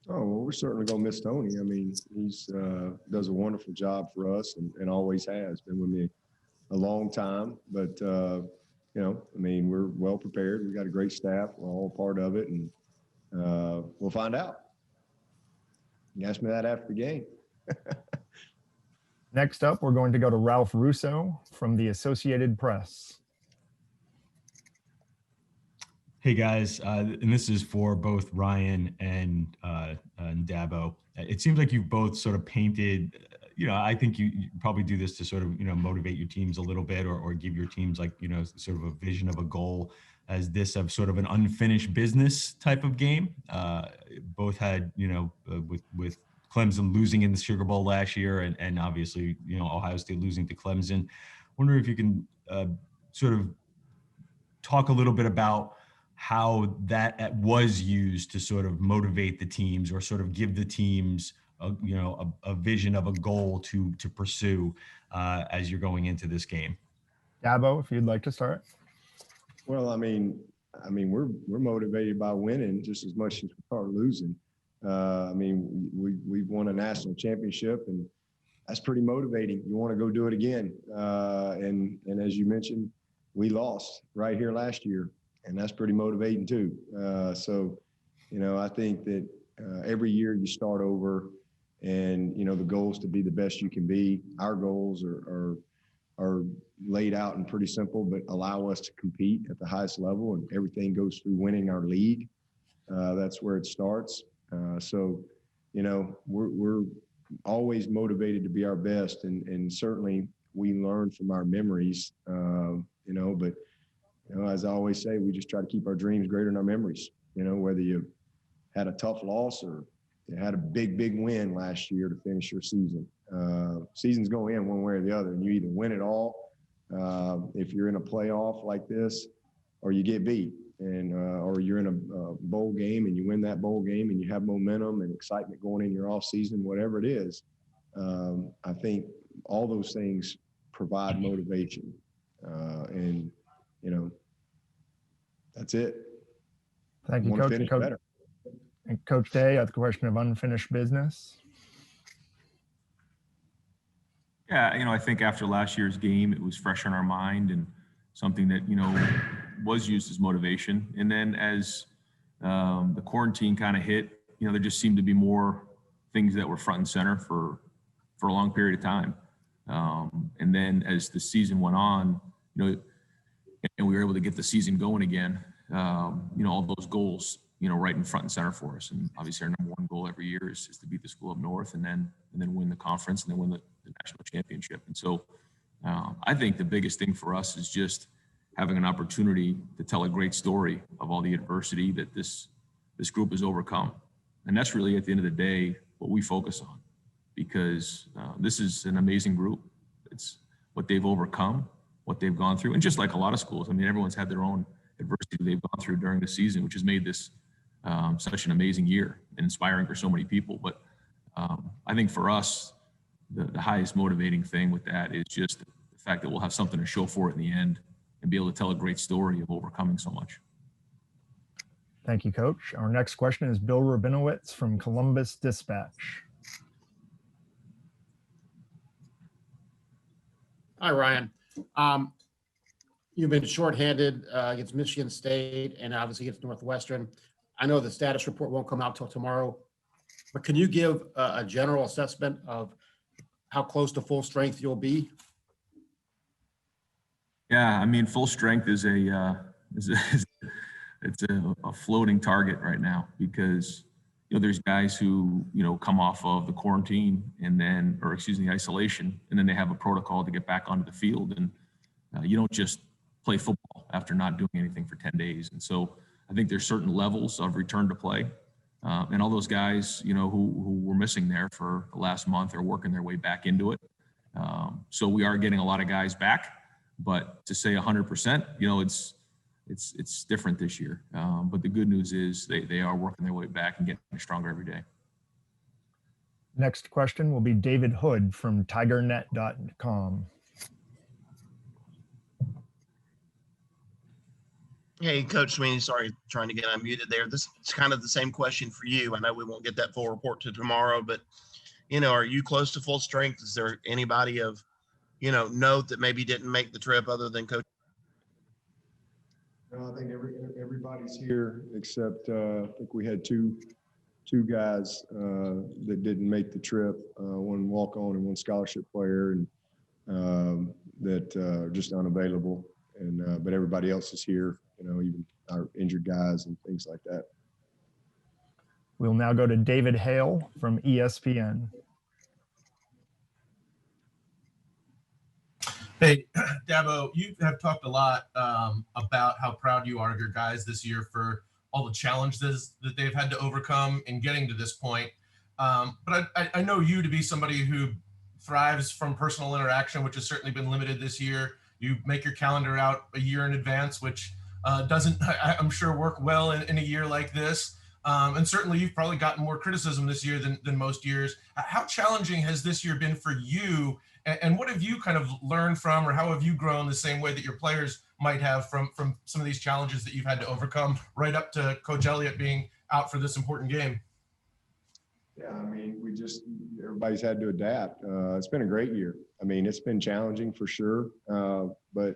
Oh, well, we're certainly going to miss Tony. I mean, he's does a wonderful job for us and always has been with me a long time. But, I mean, we're well prepared. We got a great staff. We're all part of it, and we'll find out. You asked me that after the game. Next up, we're going to go to Ralph Russo from the Associated Press. Hey guys, and this is for both Ryan and Dabo. It seems like you've both sort of painted, I think you probably do this to sort of, motivate your teams a little bit or give your teams like, sort of a vision of a goal as this of sort of an unfinished business type of game. Both had, with Clemson losing in the Sugar Bowl last year and obviously, Ohio State losing to Clemson. Wonder if you can sort of talk a little bit about how that was used to sort of motivate the teams or sort of give the teams a vision of a goal to pursue as you're going into this game. Dabo, if you'd like to start. Well, I mean, we're motivated by winning just as much as we are losing. I mean, we've won a national championship, and that's pretty motivating. You want to go do it again. And as you mentioned, we lost right here last year, and that's pretty motivating too. So, I think that every year you start over, and the goal is to be the best you can be. Our goals are laid out and pretty simple, but allow us to compete at the highest level, and everything goes through winning our league. That's where it starts. So, we're always motivated to be our best, and certainly we learn from our memories. But as I always say, we just try to keep our dreams greater than our memories. Whether you had a tough loss or you had a big win last year to finish your season. Season's going in one way or the other, and you either win it all if you're in a playoff like this, or you get beat, and or you're in a bowl game and you win that bowl game and you have momentum and excitement going in your off season, whatever it is. I think all those things provide motivation, and that's it. Thank you, Coach. And Coach Day, at the question of unfinished business. Yeah, I think after last year's game, it was fresh on our mind and something that, was used as motivation. And then as the quarantine kind of hit, there just seemed to be more things that were front and center for a long period of time. And then as the season went on, and we were able to get the season going again, all those goals, right in front and center for us. And obviously our number one goal every year is to beat the school up north and then win the conference and then win the national championship. And so I think the biggest thing for us is just having an opportunity to tell a great story of all the adversity that this group has overcome. And that's really, at the end of the day, what we focus on, because this is an amazing group. It's what they've overcome, what they've gone through. And just like a lot of schools, I mean, everyone's had their own adversity they've gone through during the season, which has made this such an amazing year and inspiring for so many people. But I think for us, the highest motivating thing with that is just the fact that we'll have something to show for it in the end and be able to tell a great story of overcoming so much. Thank you, Coach. Our next question is Bill Rabinowitz from Columbus Dispatch. Hi, Ryan. You've been shorthanded against Michigan State and obviously against Northwestern. I know the status report won't come out till tomorrow, but can you give a general assessment of how close to full strength you'll be? Yeah, I mean, full strength is it's a floating target right now because there's guys who come off of the quarantine and then, or excuse me, isolation, and then they have a protocol to get back onto the field, and you don't just play football after not doing anything for 10 days. And so I think there's certain levels of return to play, and all those guys who were missing there for the last month are working their way back into it. So we are getting a lot of guys back. But to say 100%, it's different this year. But the good news is they are working their way back and getting stronger every day. Next question will be David Hood from tigernet.com. Hey, Coach Sweeney, sorry, trying to get unmuted there. This is kind of the same question for you. I know we won't get that full report to tomorrow, but, are you close to full strength? Is there anybody of, note that maybe didn't make the trip other than Coach? No, I think everybody's here except I think we had two guys that didn't make the trip. One walk on and one scholarship player, and that are just unavailable. And but everybody else is here. Even our injured guys and things like that. We'll now go to David Hale from ESPN. Hey, Dabo, you have talked a lot about how proud you are of your guys this year for all the challenges that they've had to overcome in getting to this point. But I know you to be somebody who thrives from personal interaction, which has certainly been limited this year. You make your calendar out a year in advance, which doesn't, I'm sure, work well in a year like this. And certainly you've probably gotten more criticism this year than most years. How challenging has this year been for you? And what have you kind of learned from, or how have you grown the same way that your players might have from some of these challenges that you've had to overcome, right up to Coach Elliott being out for this important game? Yeah, I mean, everybody's had to adapt. It's been a great year. I mean, it's been challenging for sure. But,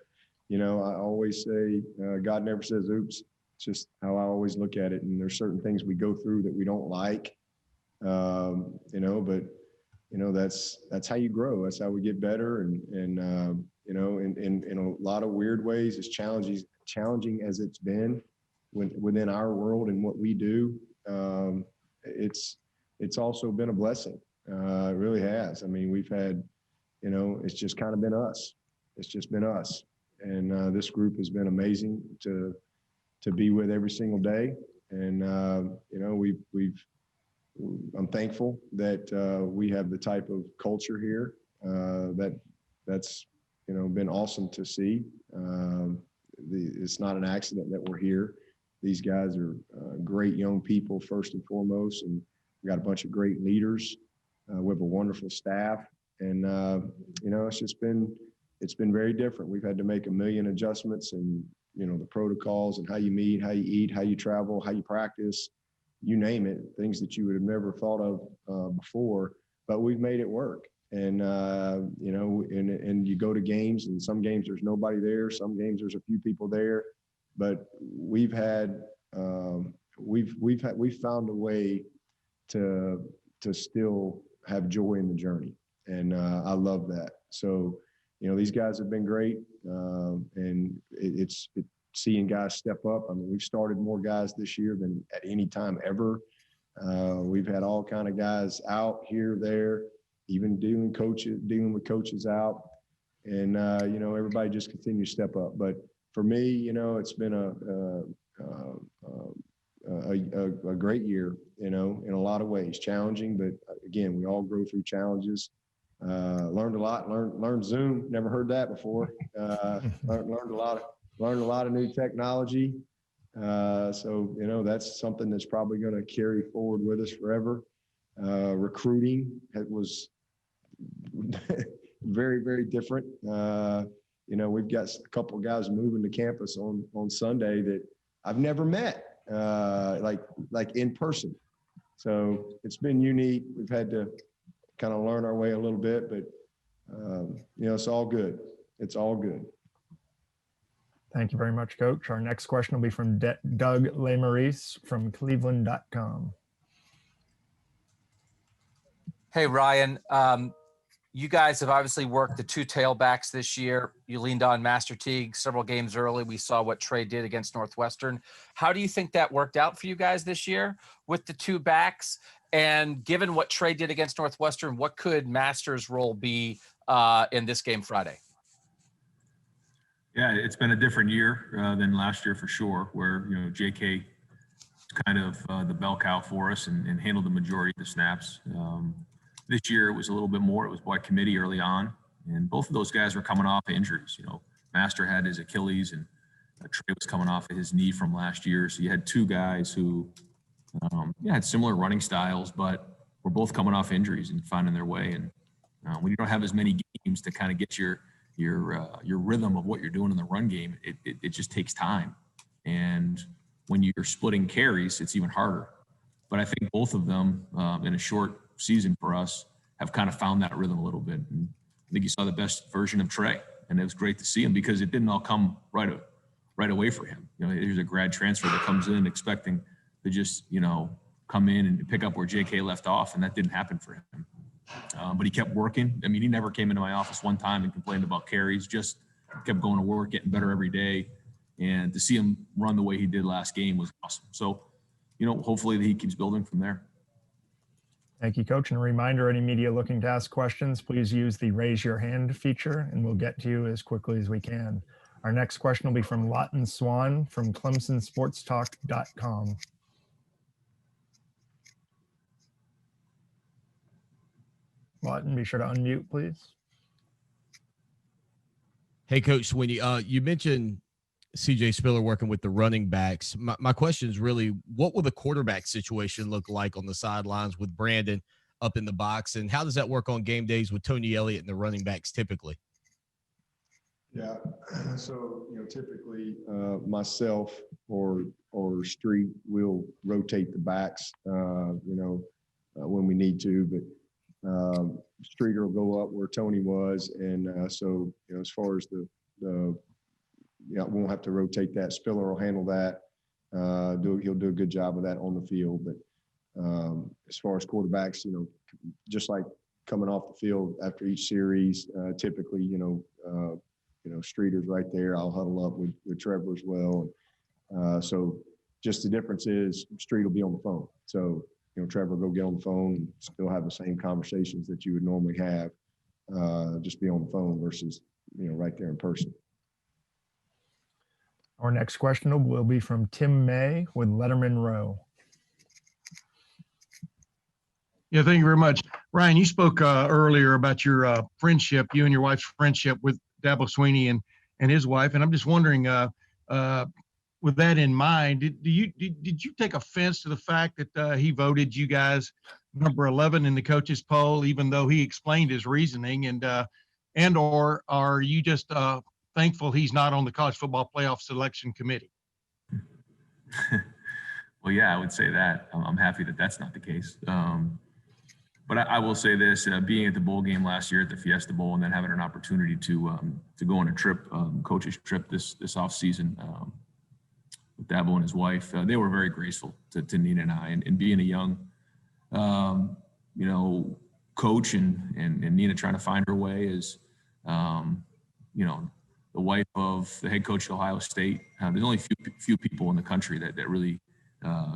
I always say, God never says oops. It's just how I always look at it. And there's certain things we go through that we don't like, but that's how you grow. That's how we get better. And in a lot of weird ways, as challenging as it's been within our world and what we do, it's also been a blessing. It really has. I mean, we've had, it's just kind of been us. It's just been us. And this group has been amazing to be with every single day. And, I'm thankful that we have the type of culture here that's been awesome to see. It's not an accident that we're here. These guys are great young people first and foremost, and we got a bunch of great leaders. We have a wonderful staff, and it's been very different. We've had to make a million adjustments, and the protocols and how you meet, how you eat, how you travel, how you practice. You name it, things that you would have never thought of before, but we've made it work. And, and you go to games, and some games there's nobody there. Some games there's a few people there, but we've found a way to still have joy in the journey. And I love that. So, these guys have been great. And it's seeing guys step up. I mean, we've started more guys this year than at any time ever. We've had all kind of guys out here, there, even dealing with coaches out. And, everybody just continues to step up. But for me, it's been a great year, in a lot of ways. Challenging, but again, we all grow through challenges. Learned a lot, learned Zoom. Never heard that before. Learned a lot of new technology. So, that's something that's probably going to carry forward with us forever. Recruiting, it was very, very different. We've got a couple of guys moving to campus on Sunday that I've never met, like in person. So it's been unique. We've had to kind of learn our way a little bit, but it's all good. It's all good. Thank you very much, Coach. Our next question will be from Doug Lesmerises from Cleveland.com. Hey, Ryan. You guys have obviously worked the two tailbacks this year. You leaned on Master Teague several games early. We saw what Trey did against Northwestern. How do you think that worked out for you guys this year with the two backs? And given what Trey did against Northwestern, what could Master's role be in this game Friday? Yeah, it's been a different year than last year for sure, where, JK kind of the bell cow for us and handled the majority of the snaps. This year it was a little bit more. It was by committee early on, and both of those guys were coming off injuries. Master had his Achilles, and Trey was coming off of his knee from last year. So you had two guys who had similar running styles, but were both coming off injuries and finding their way. And when you don't have as many games to kind of get your rhythm of what you're doing in the run game, it just takes time. And when you're splitting carries, it's even harder. But I think both of them in a short season for us have kind of found that rhythm a little bit. And I think you saw the best version of Trey, and it was great to see him because it didn't all come right away for him. You know, here's a grad transfer that comes in expecting to just, you know, come in and pick up where JK left off, and that didn't happen for him. But he kept working. I mean, he never came into my office one time and complained about carries, just kept going to work, getting better every day. And to see him run the way he did last game was awesome. So, you know, hopefully he keeps building from there. Thank you, Coach. And a reminder, any media looking to ask questions, please use the raise your hand feature and we'll get to you as quickly as we can. Our next question will be from Lawton Swan from ClemsonSportsTalk.com. Lawton, be sure to unmute, please. Hey, Coach Swinney, you mentioned CJ Spiller working with the running backs. My question is really, what will the quarterback situation look like on the sidelines with Brandon up in the box? And how does that work on game days with Tony Elliott and the running backs typically? Yeah, so, you know, typically myself or Street will rotate the backs, when we need to, but Streeter will go up where Tony was. And so, you know, as far as we won't have to rotate that. Spiller will handle that. He'll do a good job of that on the field. But as far as quarterbacks, you know, just like coming off the field after each series, typically, Streeter's right there. I'll huddle up with Trevor as well. So just the difference is Street will be on the phone. So, you know, Trevor will go get on the phone and still have the same conversations that you would normally have, just be on the phone versus, you know, right there in person. Our next question will be from Tim May with Letterman Row. Yeah, thank you very much. Ryan, you spoke earlier about your friendship, you and your wife's friendship with Dabo Swinney and his wife. And I'm just wondering, with that in mind, did you take offense to the fact that he voted you guys number 11 in the coaches poll, even though he explained his reasoning, and or are you just thankful he's not on the college football playoff selection committee? Well, yeah, I would say that. I'm happy that that's not the case. But I will say this, being at the bowl game last year at the Fiesta Bowl and then having an opportunity to go on a trip, coach's trip this off season with Dabo and his wife, they were very graceful to Nina and I. And being a young, coach and Nina trying to find her way as, the wife of the head coach at Ohio State. There's only few people in the country that really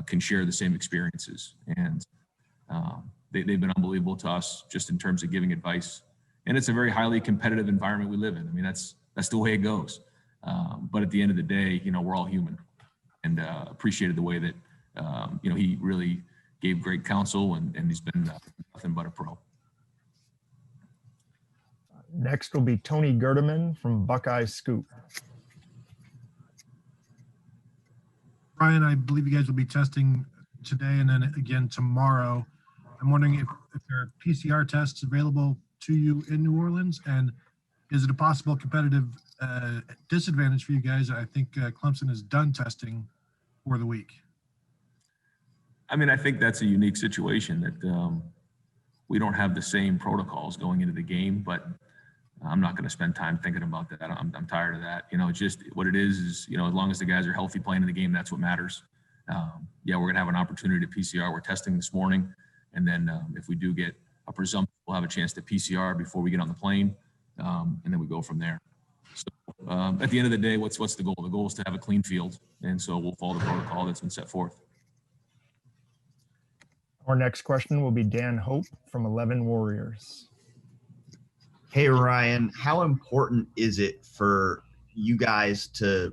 can share the same experiences. And they've been unbelievable to us just in terms of giving advice. And it's a very highly competitive environment we live in. I mean, that's the way it goes. But at the end of the day, you know, we're all human, and appreciated the way that, he really gave great counsel and he's been nothing but a pro. Next will be Tony Gerdeman from Buckeye Scoop. Ryan, I believe you guys will be testing today and then again tomorrow. I'm wondering if there are PCR tests available to you in New Orleans, and is it a possible competitive disadvantage for you guys? I think Clemson is done testing for the week. I mean, I think that's a unique situation that we don't have the same protocols going into the game, but I'm not going to spend time thinking about that. I'm tired of that. You know, it's just what it is, you know, as long as the guys are healthy playing in the game, that's what matters. We're going to have an opportunity to PCR. We're testing this morning. And then if we do get a presumption, we'll have a chance to PCR before we get on the plane. And then we go from there. So at the end of the day, what's the goal? The goal is to have a clean field. And so we'll follow the protocol that's been set forth. Our next question will be Dan Hope from 11 Warriors. Hey, Ryan, how important is it for you guys to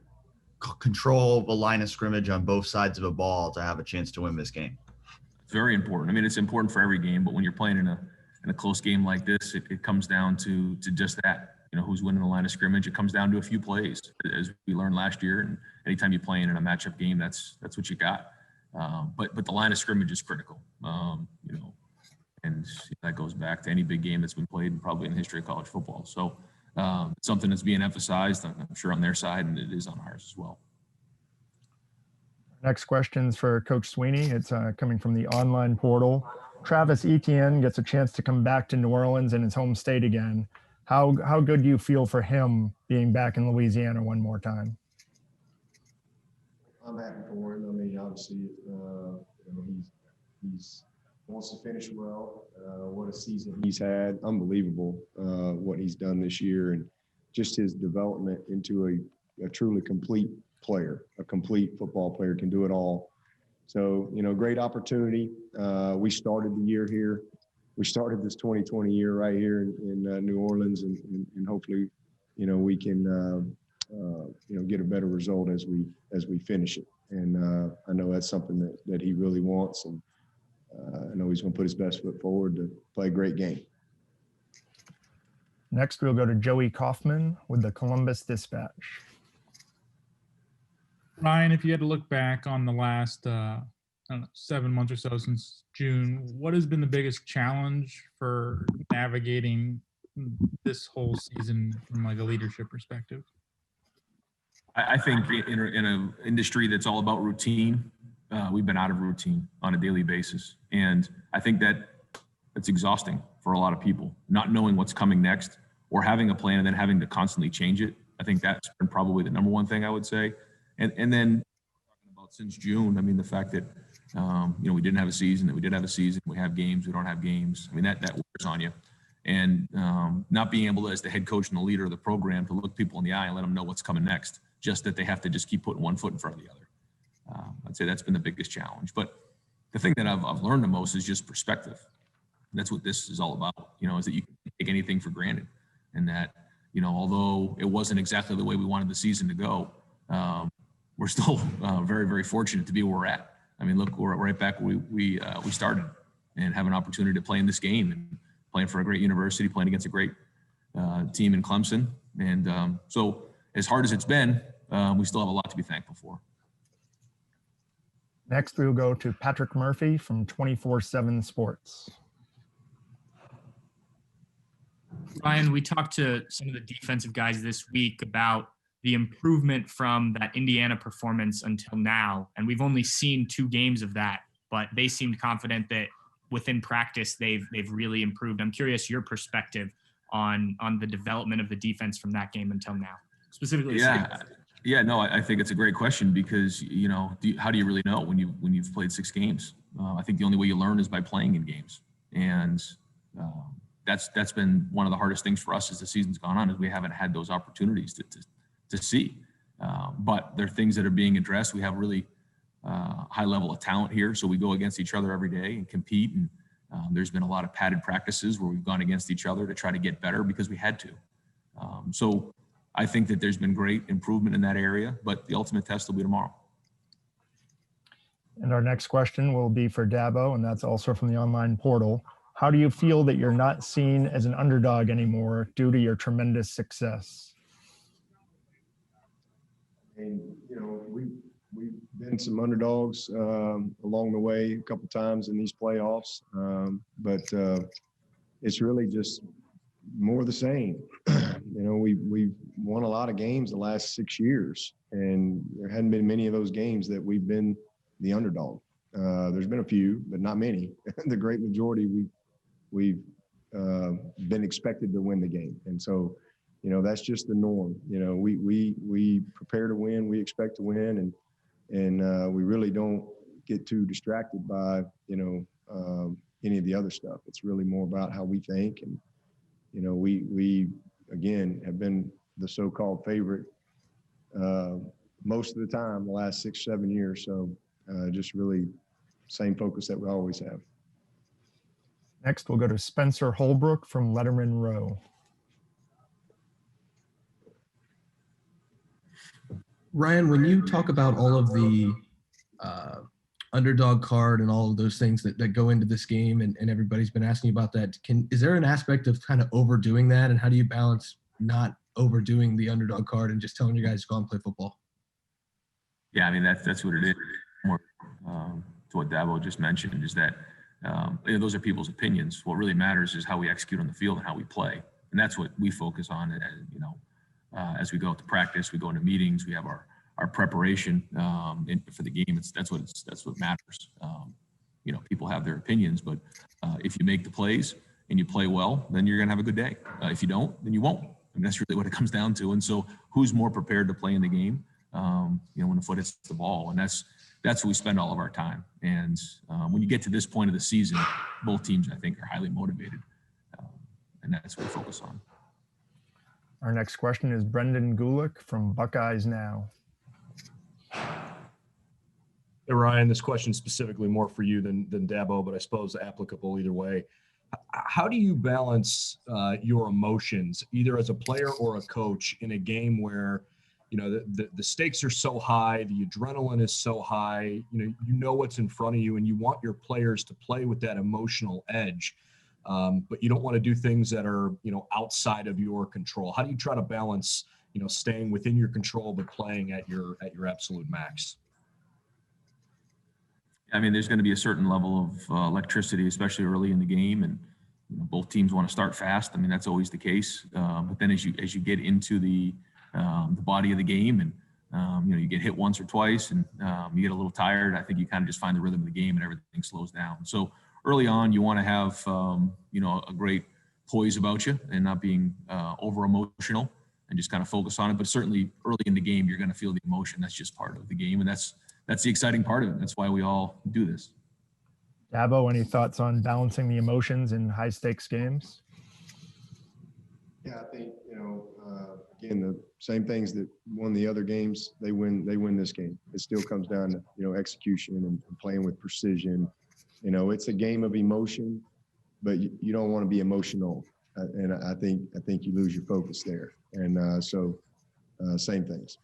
control the line of scrimmage on both sides of a ball to have a chance to win this game? It's very important. I mean, it's important for every game, but when you're playing in a close game like this, it comes down to just that. You know, who's winning the line of scrimmage? It comes down to a few plays, as we learned last year. And anytime you play in a matchup game, that's what you got. But the line of scrimmage is critical. And that goes back to any big game that's been played probably in the history of college football. So it's something that's being emphasized, I'm sure, on their side, and it is on ours as well. Next question's for Coach Swinney. It's coming from the online portal. Travis Etienne gets a chance to come back to New Orleans in his home state again. How good do you feel for him being back in Louisiana one more time? I'm happy for him. I mean, obviously, you know, he's wants to finish well. What a season he's had! Unbelievable what he's done this year, and just his development into a truly complete player, a complete football player, can do it all. So, you know, great opportunity. We started the year here. We started this 2020 year right here in New Orleans, and hopefully, you know, we can, you know, get a better result as we finish it. And I know that's something that he really wants, and I know he's going to put his best foot forward to play a great game. Next, we'll go to Joey Kaufman with the Columbus Dispatch. Ryan, if you had to look back on the last I don't know, 7 months or so since June, what has been the biggest challenge for navigating this whole season from like a leadership perspective? I think in an industry that's all about routine, we've been out of routine on a daily basis. And I think that's exhausting for a lot of people, not knowing what's coming next or having a plan and then having to constantly change it. I think that's been probably the number one thing I would say. And then talking about since June, I mean, the fact that, you know, we didn't have a season, that we did have a season, we have games, we don't have games. I mean, that wears on you. And not being able to, as the head coach and the leader of the program, to look people in the eye and let them know what's coming next, just that they have to just keep putting one foot in front of the other. I'd say that's been the biggest challenge. But the thing that I've learned the most is just perspective. And that's what this is all about, you know, is that you can take anything for granted. And that, you know, although it wasn't exactly the way we wanted the season to go, we're still very, very fortunate to be where we're at. I mean, look, we're right back where we started, and have an opportunity to play in this game and playing for a great university, playing against a great team in Clemson. And so as hard as it's been, we still have a lot to be thankful for. Next, we'll go to Patrick Murphy from 24/7 Sports. Ryan, we talked to some of the defensive guys this week about the improvement from that Indiana performance until now. And we've only seen 2 games of that, but they seemed confident that within practice, they've really improved. I'm curious your perspective on the development of the defense from that game until now, specifically. Yeah, no, I think it's a great question because, you know, how do you really know when you've played 6 games? I think the only way you learn is by playing in games. And that's been one of the hardest things for us as the season's gone on, is we haven't had those opportunities to see. But there are things that are being addressed. We have really high level of talent here. So we go against each other every day and compete. And there's been a lot of padded practices where we've gone against each other to try to get better because we had to. So I think that there's been great improvement in that area, but the ultimate test will be tomorrow. And our next question will be for Dabo, and that's also from the online portal. How do you feel that you're not seen as an underdog anymore due to your tremendous success? And, you know, we've been some underdogs along the way a couple times in these playoffs, but it's really just more the same. You know, we've won a lot of games the last 6 years, and there hadn't been many of those games that we've been the underdog. There's been a few, but not many. The great majority we've been expected to win the game, and so, you know, that's just the norm. You know, we prepare to win, we expect to win, and we really don't get too distracted by, you know, any of the other stuff. It's really more about how we think. And, you know, we again have been the so-called favorite most of the time the last 6-7 years. So just really same focus that we always have. Next, we'll go to Spencer Holbrook from Letterman Row. Ryan, when you talk about all of the underdog card and all of those things that go into this game, and everybody's been asking about that, is there an aspect of kind of overdoing that, and how do you balance not overdoing the underdog card and just telling you guys to go and play football? Yeah, I mean, that's what it is. More to what Dabo just mentioned is that you know, those are people's opinions. What really matters is how we execute on the field and how we play, and that's what we focus on. You know, as we go to practice, we go into meetings, we have our our preparation for the game. That's what matters. You know, people have their opinions, but if you make the plays and you play well, then you're going to have a good day. If you don't, then you won't. I mean, that's really what it comes down to. And so who's more prepared to play in the game, you know, when the foot hits the ball? And that's where we spend all of our time. And when you get to this point of the season, both teams, I think, are highly motivated. And that's what we focus on. Our next question is Brendan Gulick from Buckeyes Now. Hey, Ryan, this question is specifically more for you than Dabo, but I suppose applicable either way. How do you balance your emotions, either as a player or a coach, in a game where, you know, the stakes are so high, the adrenaline is so high, you know what's in front of you, and you want your players to play with that emotional edge, but you don't want to do things that are, you know, outside of your control. How do you try to balance, you know, staying within your control but playing at your absolute max? I mean, there's going to be a certain level of electricity, especially early in the game, and you know, both teams want to start fast. I mean, that's always the case. But then as you get into the body of the game, and you know, you get hit once or twice, and you get a little tired, I think you kind of just find the rhythm of the game, and everything slows down. So early on, you want to have you know, a great poise about you, and not being over emotional, and just kind of focus on it. But certainly early in the game, you're going to feel the emotion. That's just part of the game, and that's the exciting part of it. That's why we all do this. Dabo, any thoughts on balancing the emotions in high stakes games? Yeah, I think, you know, again, the same things that won the other games, they win this game. It still comes down to, you know, execution and playing with precision. You know, it's a game of emotion, but you don't want to be emotional. And I think you lose your focus there. And so same things.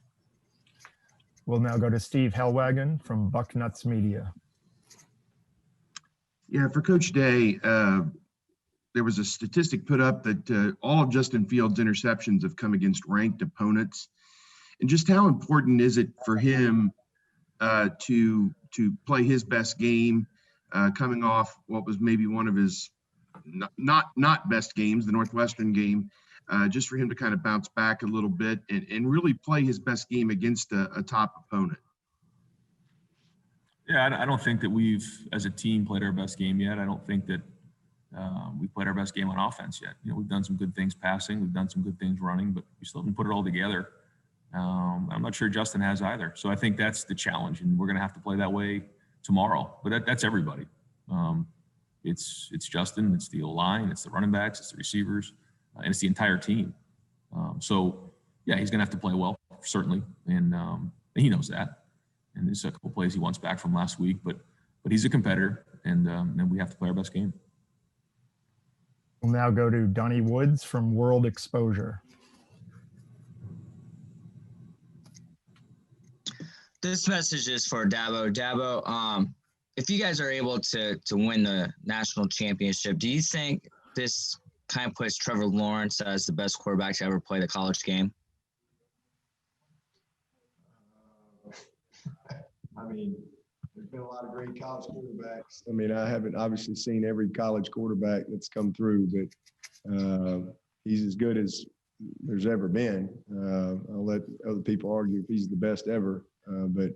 We'll now go to Steve Hellwagon from Bucknuts Media. Yeah, for Coach Day, there was a statistic put up that all of Justin Fields' interceptions have come against ranked opponents. And just how important is it for him to play his best game, coming off what was maybe one of his not best games, the Northwestern game, just for him to kind of bounce back a little bit and really play his best game against a top opponent? Yeah, I don't think that we've, as a team, played our best game yet. I don't think that we played our best game on offense yet. You know, we've done some good things passing, we've done some good things running, but we still haven't put it all together. I'm not sure Justin has either. So I think that's the challenge, and we're going to have to play that way tomorrow. But that's everybody. It's Justin, it's the O-line, it's the running backs, it's the receivers, and it's the entire team. So yeah, he's going to have to play well, certainly, and he knows that. And there's a couple plays he wants back from last week, but he's a competitor, and we have to play our best game. We'll now go to Donnie Woods from World Exposure. This message is for Dabo. Dabo, if you guys are able to win the national championship, do you think this kind of puts Trevor Lawrence as the best quarterback to ever play the college game? I mean, there's been a lot of great college quarterbacks. I mean, I haven't obviously seen every college quarterback that's come through, but he's as good as there's ever been. I'll let other people argue if he's the best ever, but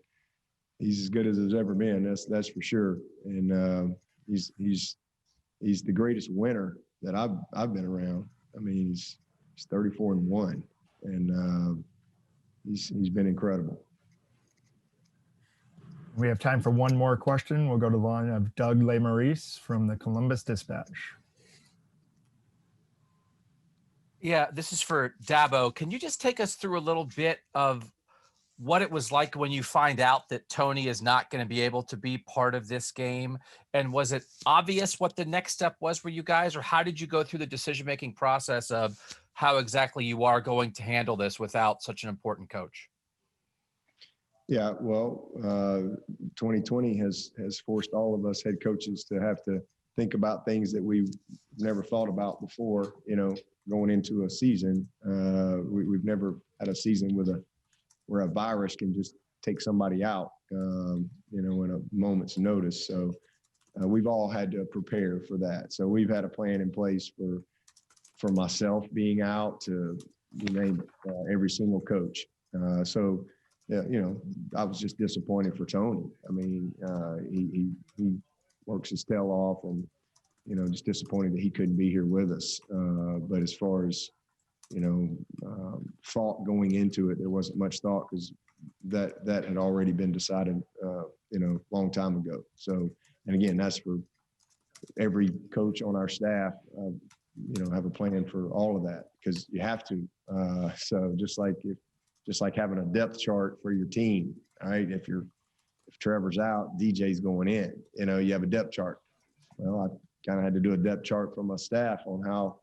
he's as good as there's ever been. That's for sure. And he's the greatest winner that I've been around. I mean, he's 34-1, and he's been incredible. We have time for one more question. We'll go to the line of Doug LeMaurice from the Columbus Dispatch. Yeah, this is for Dabo. Can you just take us through a little bit of what it was like when you find out that Tony is not going to be able to be part of this game? And was it obvious what the next step was for you guys, or how did you go through the decision-making process of how exactly you are going to handle this without such an important coach? Yeah, well, 2020 has forced all of us head coaches to have to think about things that we've never thought about before, you know, going into a season. We've never had a season where a virus can just take somebody out, you know, in a moment's notice. So we've all had to prepare for that. So we've had a plan in place for myself being out to, you name it, every single coach. So yeah, you know, I was just disappointed for Tony. I mean, he works his tail off, and you know, just disappointed that he couldn't be here with us. But as far as you know, thought going into it, there wasn't much thought because that had already been decided, you know, a long time ago. So, and again, that's for every coach on our staff. You know, have a plan for all of that because you have to. So just like having a depth chart for your team, right? If Trevor's out, DJ's going in. You know, you have a depth chart. Well, I kind of had to do a depth chart for my staff on how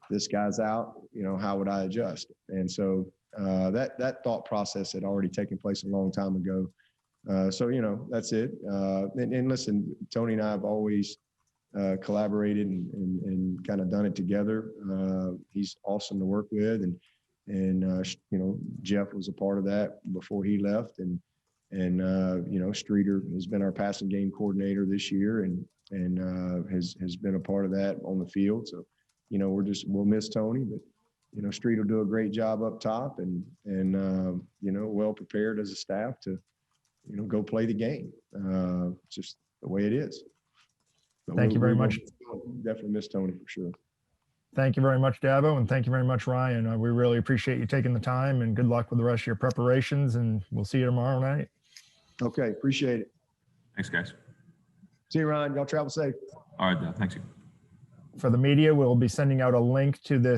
this guy's out. You know, how would I adjust? And so that thought process had already taken place a long time ago. So you know, that's it. And listen, Tony and I have always collaborated and kind of done it together. He's awesome to work with, and you know, Jeff was a part of that before he left, and you know, Streeter has been our passing game coordinator this year, and has been a part of that on the field. So, you know, we'll miss Tony, but you know, Streeter will do a great job up top, and you know, well prepared as a staff to, you know, go play the game. Just the way it is. But Thank you very we will much. definitely miss Tony for sure. Thank you very much, Dabo, and thank you very much, Ryan. We really appreciate you taking the time, and good luck with the rest of your preparations, and we'll see you tomorrow night. Okay, appreciate it. Thanks, guys. See you, Ryan. Y'all travel safe. All right, thanks you. For the media, we'll be sending out a link to this